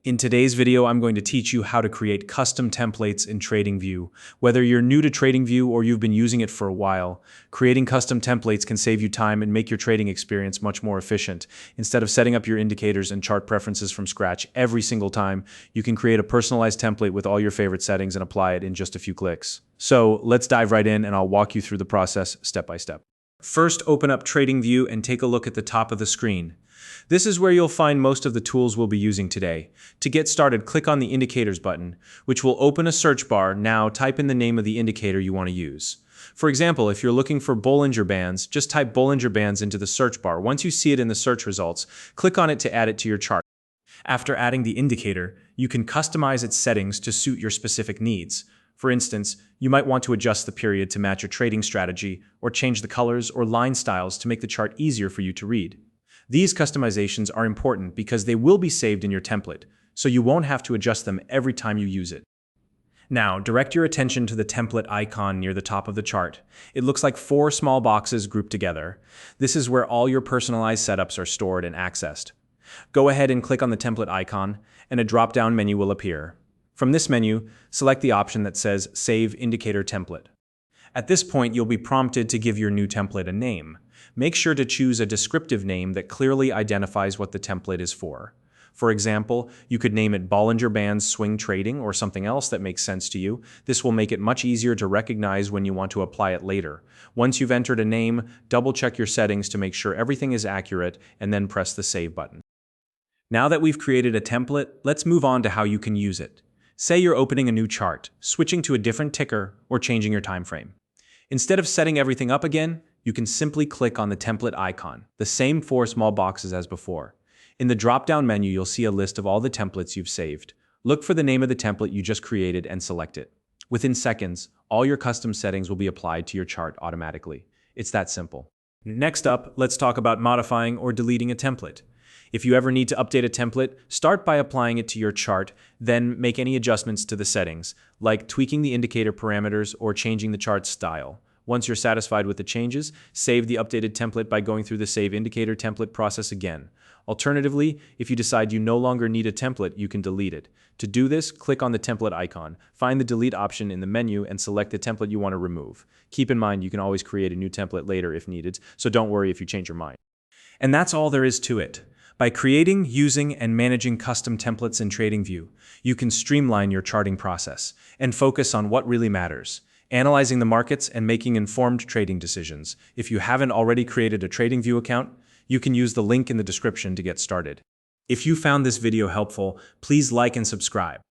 In today's video, I'm going to teach you how to create custom templates in Tradingview. Whether you're new to Tradingview or you've been using it for a while, creating custom templates can save you time and make your trading experience much more efficient. Instead of setting up your indicators and chart preferences from scratch every single time, you can create a personalized template with all your favorite settings and apply it in just a few clicks. So let's dive right in and I'll walk you through the process step by step. First, open up Tradingview and take a look at the top of the screen. This is where you'll find most of the tools we'll be using today. To get started, click on the Indicators button, which will open a search bar. Now type in the name of the indicator you want to use. For example, if you're looking for Bollinger Bands, just type Bollinger Bands into the search bar. Once you see it in the search results, click on it to add it to your chart. After adding the indicator, you can customize its settings to suit your specific needs. For instance, you might want to adjust the period to match your trading strategy, or change the colors or line styles to make the chart easier for you to read. These customizations are important because they will be saved in your template, so you won't have to adjust them every time you use it. Now, direct your attention to the template icon near the top of the chart. It looks like 4 small boxes grouped together. This is where all your personalized setups are stored and accessed. Go ahead and click on the template icon, and a drop-down menu will appear. From this menu, select the option that says Save Indicator Template. At this point, you'll be prompted to give your new template a name. Make sure to choose a descriptive name that clearly identifies what the template is for. For example, you could name it Bollinger Bands Swing Trading or something else that makes sense to you. This will make it much easier to recognize when you want to apply it later. Once you've entered a name, double-check your settings to make sure everything is accurate, and then press the Save button. Now that we've created a template, let's move on to how you can use it. Say you're opening a new chart, switching to a different ticker, or changing your time frame. Instead of setting everything up again, you can simply click on the template icon, the same 4 small boxes as before. In the drop-down menu, you'll see a list of all the templates you've saved. Look for the name of the template you just created and select it. Within seconds, all your custom settings will be applied to your chart automatically. It's that simple. Next up, let's talk about modifying or deleting a template. If you ever need to update a template, start by applying it to your chart, then make any adjustments to the settings, like tweaking the indicator parameters or changing the chart style. Once you're satisfied with the changes, save the updated template by going through the Save Indicator Template process again. Alternatively, if you decide you no longer need a template, you can delete it. To do this, click on the template icon, find the Delete option in the menu, and select the template you want to remove. Keep in mind you can always create a new template later if needed, so don't worry if you change your mind. And that's all there is to it. By creating, using, and managing custom templates in Tradingview, you can streamline your charting process and focus on what really matters: analyzing the markets and making informed trading decisions. If you haven't already created a Tradingview account, you can use the link in the description to get started. If you found this video helpful, please like and subscribe.